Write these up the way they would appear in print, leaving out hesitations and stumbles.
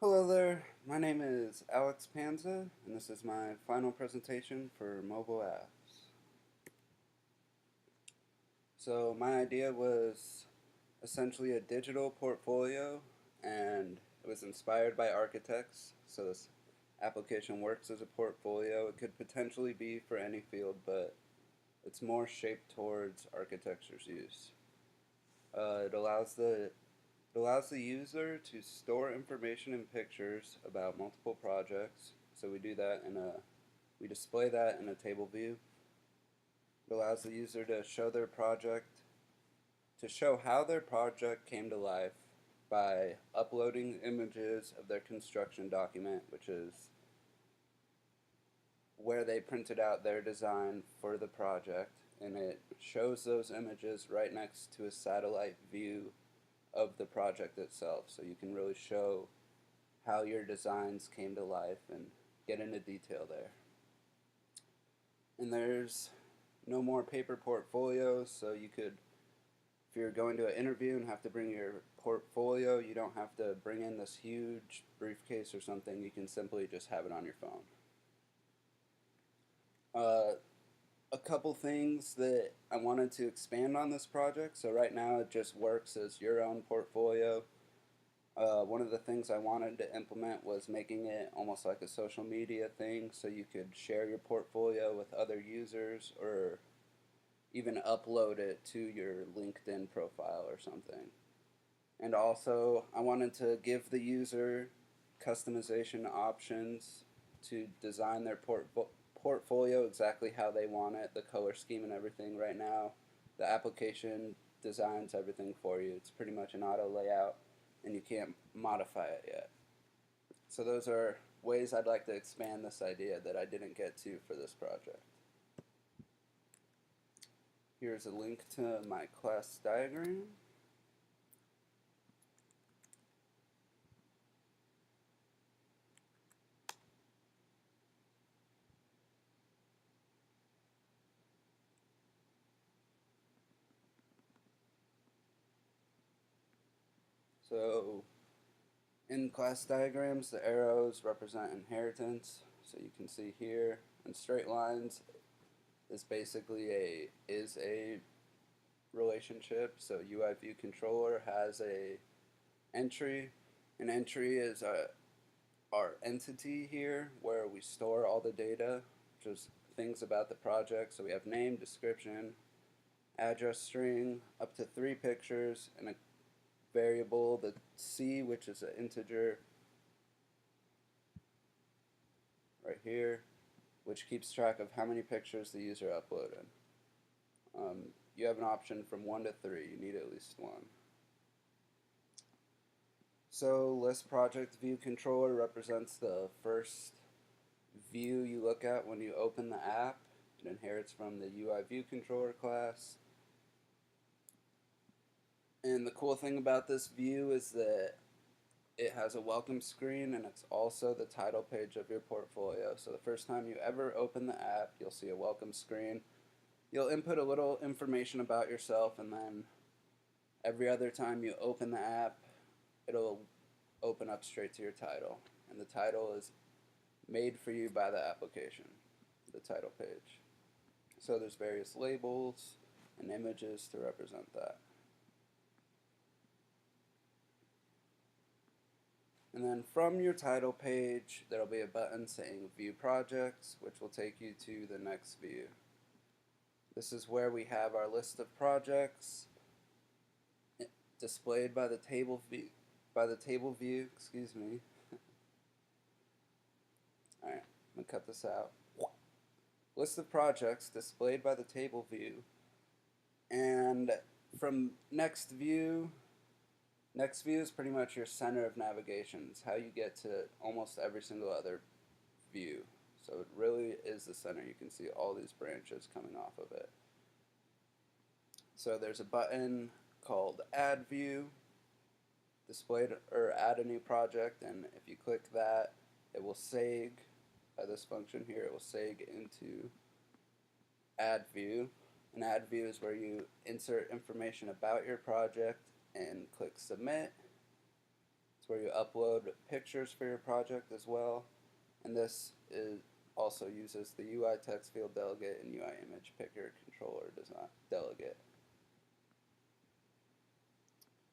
Hello there, my name is Alex Panza, and this is my final presentation for mobile apps. So my idea was essentially a digital portfolio, and it was inspired by architects, so this application works as a portfolio. It could potentially be for any field, but it's more shaped towards architecture's use. It allows the user to store information and pictures about multiple projects. So we display that in a table view. It allows the user to show how their project came to life by uploading images of their construction document, which is where they printed out their design for the project, and it shows those images right next to a satellite view of the project itself, so you can really show how your designs came to life and get into detail there. And there's no more paper portfolios, so if you're going to an interview and have to bring your portfolio, you don't have to bring in this huge briefcase or something. You can simply just have it on your phone. A couple things that I wanted to expand on this project. So right now it just works as your own portfolio. One of the things I wanted to implement was making it almost like a social media thing, so you could share your portfolio with other users or even upload it to your LinkedIn profile or something. And also, I wanted to give the user customization options to design their portfolio exactly how they want it, the color scheme and everything. Right now, the application designs everything for you. It's pretty much an auto layout, and you can't modify it yet. So those are ways I'd like to expand this idea that I didn't get to for this project. Here's a link to my class diagram. So in class diagrams, the arrows represent inheritance. So you can see here, and straight lines is basically a relationship. So UI view controller has a entry. An entry is our entity here where we store all the data, which is things about the project. So we have name, description, address string, up to 3 pictures, and a variable, the C, which is an integer right here, which keeps track of how many pictures the user uploaded. You have an option from 1 to 3. You need at least 1. So list project view controller represents the first view you look at when you open the app. It inherits from the UI view controller class. And the cool thing about this view is that it has a welcome screen, and it's also the title page of your portfolio. So the first time you ever open the app, you'll see a welcome screen. You'll input a little information about yourself, and then every other time you open the app, it'll open up straight to your title. And the title is made for you by the application, the title page. So there's various labels and images to represent that. And then from your title page, there'll be a button saying View Projects, which will take you to the next view. This is where we have our list of projects displayed by the table view, excuse me. Alright, I'm going to cut this out. List of projects displayed by the table view. And from next view is pretty much your center of navigation. It's how you get to almost every single other view. So it really is the center. You can see all these branches coming off of it. So there's a button called Add View, displayed or add a new project, and if you click that, it will seg by this function here. It will seg into Add View. And Add View is where you insert information about your project and click Submit. It's where you upload pictures for your project as well. And this is also uses the UI text field delegate and UI image picker controller design delegate.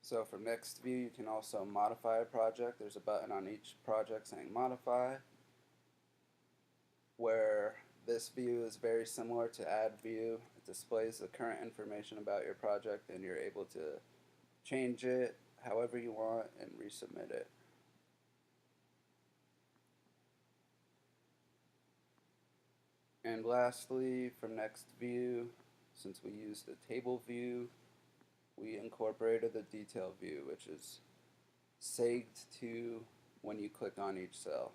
So for next view, you can also modify a project. There's a button on each project saying modify, where this view is very similar to add view. It displays the current information about your project and you're able to change it however you want and resubmit it. And lastly, for next view, since we used the table view, we incorporated the detail view, which is segged to when you click on each cell.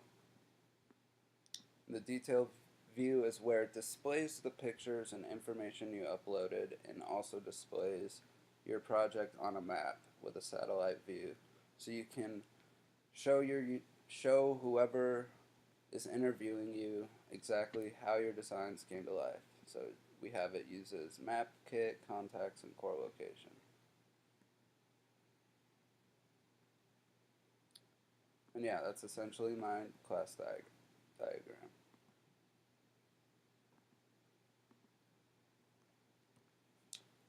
The detail view is where it displays the pictures and information you uploaded and also displays your project on a map with a satellite view. So you can show whoever is interviewing you exactly how your designs came to life. So we have it uses map, kit, contacts, and core location. And yeah, that's essentially my class diagram.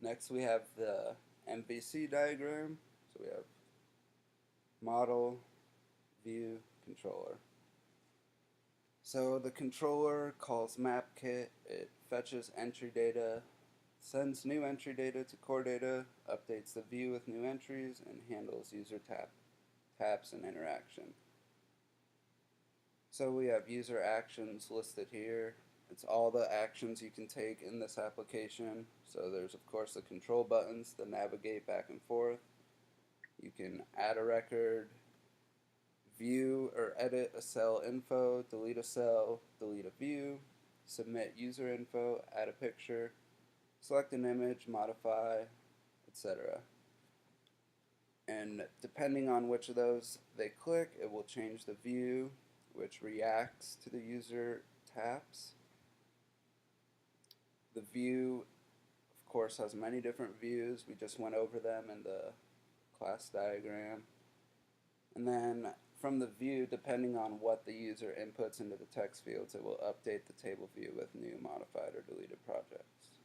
Next we have the MVC diagram. So we have model, view, controller. So the controller calls MapKit, it fetches entry data, sends new entry data to core data, updates the view with new entries, and handles user taps and interaction. So we have user actions listed here. It's all the actions you can take in this application. So there's of course the control buttons that navigate back and forth. You can add a record, view or edit a cell info, delete a cell, delete a view, submit user info, add a picture, select an image, modify, etc. And depending on which of those they click, it will change the view, which reacts to the user taps. The view, of course, has many different views. We just went over them in the class diagram. And then from the view, depending on what the user inputs into the text fields, it will update the table view with new, modified, or deleted projects.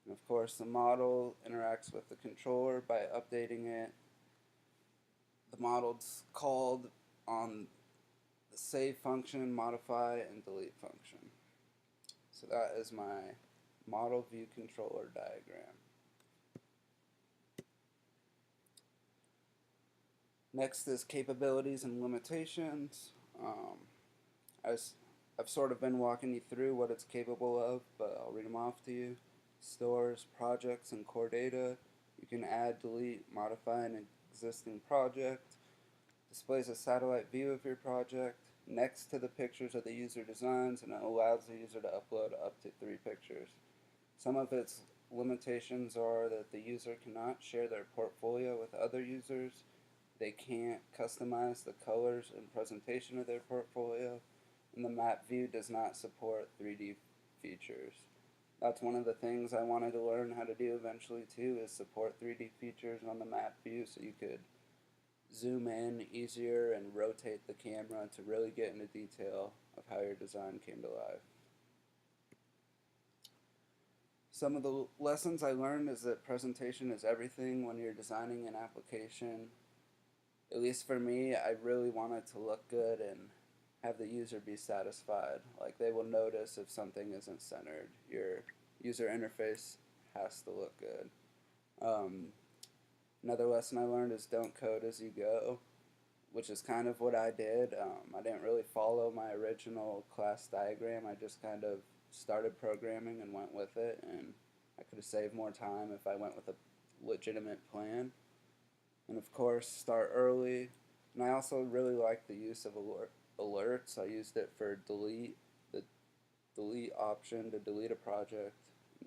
And of course, the model interacts with the controller by updating it. The model's called on the save function, modify, and delete function. So that is my model view controller diagram. Next is capabilities and limitations. I've sort of been walking you through what it's capable of, but I'll read them off to you. Stores projects and core data. You can add, delete, modify an existing project. Displays a satellite view of your project next to the pictures of the user designs, and it allows the user to upload up to 3 pictures. Some of its limitations are that the user cannot share their portfolio with other users. They can't customize the colors and presentation of their portfolio, and the map view does not support 3D features. That's one of the things I wanted to learn how to do eventually too, is support 3D features on the map view so you could zoom in easier and rotate the camera to really get into detail of how your design came to life. Some of the lessons I learned is that presentation is everything when you're designing an application. At least for me, I really want it to look good and have the user be satisfied. Like, they will notice if something isn't centered. Your user interface has to look good. Another lesson I learned is don't code as you go, which is kind of what I did. I didn't really follow my original class diagram. I just kind of started programming and went with it, and I could have saved more time if I went with a legitimate plan. And of course, start early. And I also really like the use of alerts. I used it for the delete option to delete a project.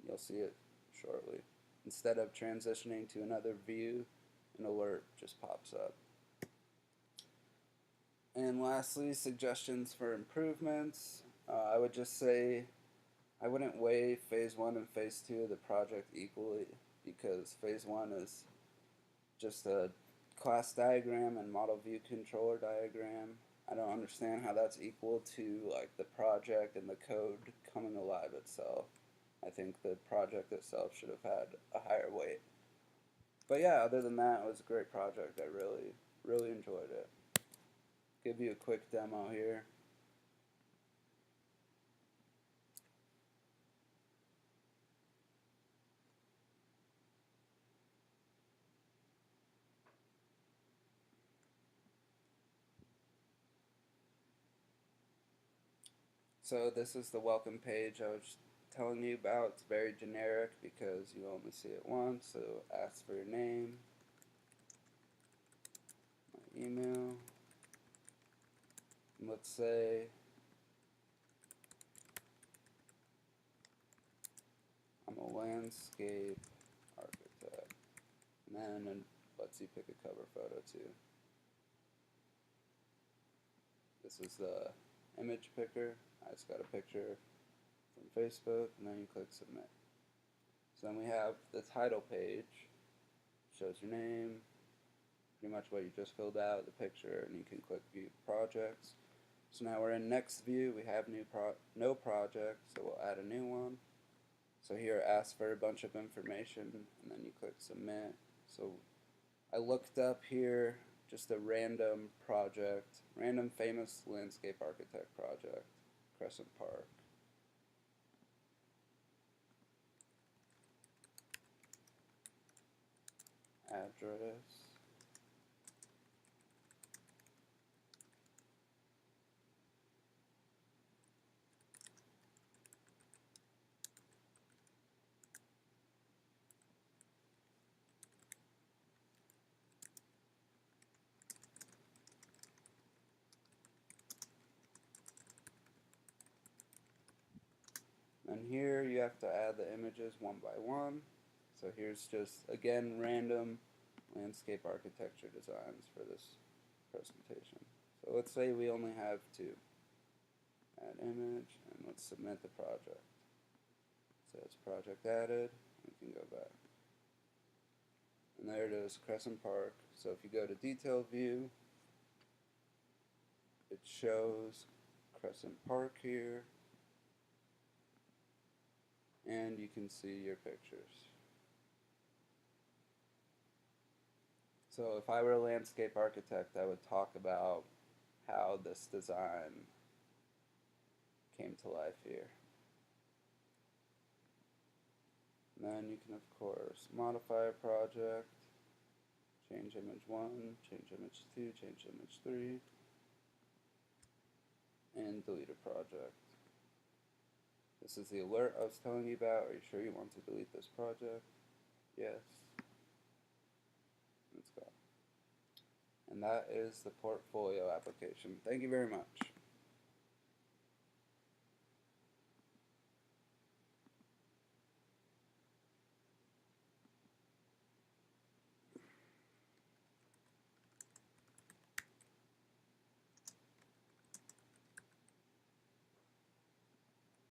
You'll see it shortly. Instead of transitioning to another view, an alert just pops up. And lastly, suggestions for improvements. I would just say I wouldn't weigh phase 1 and phase 2 of the project equally, because phase 1 is just a class diagram and model view controller diagram. I don't understand how that's equal to like the project and the code coming alive itself. I think the project itself should have had a higher weight. But yeah, other than that, it was a great project. I really enjoyed it. Give you a quick demo here. So this is the welcome page I was telling you about. It's very generic because you only see it once. So ask for your name, my email. And let's say I'm a landscape architect. And then it lets you pick a cover photo too. This is the image picker. I just got a picture from Facebook, and then you click submit. So then we have the title page. Shows your name, pretty much what you just filled out, the picture, and you can click view projects. So now we're in next view. We have no project, so we'll add a new one. So here ask for a bunch of information, and then you click submit. So I looked up here just a random project, random famous landscape architect project, Crescent Park. Address. And here you have to add the images one by one. So here's just, again, random landscape architecture designs for this presentation. So let's say we only have two. Add image, and let's submit the project. So it's project added, we can go back. And there it is, Crescent Park. So if you go to detail view, it shows Crescent Park here, and you can see your pictures. So if I were a landscape architect, I would talk about how this design came to life here. And then you can, of course, modify a project, change image 1, change image 2, change image 3, and delete a project. This is the alert I was telling you about. Are you sure you want to delete this project? Yes. Let's go. And that is the portfolio application. Thank you very much.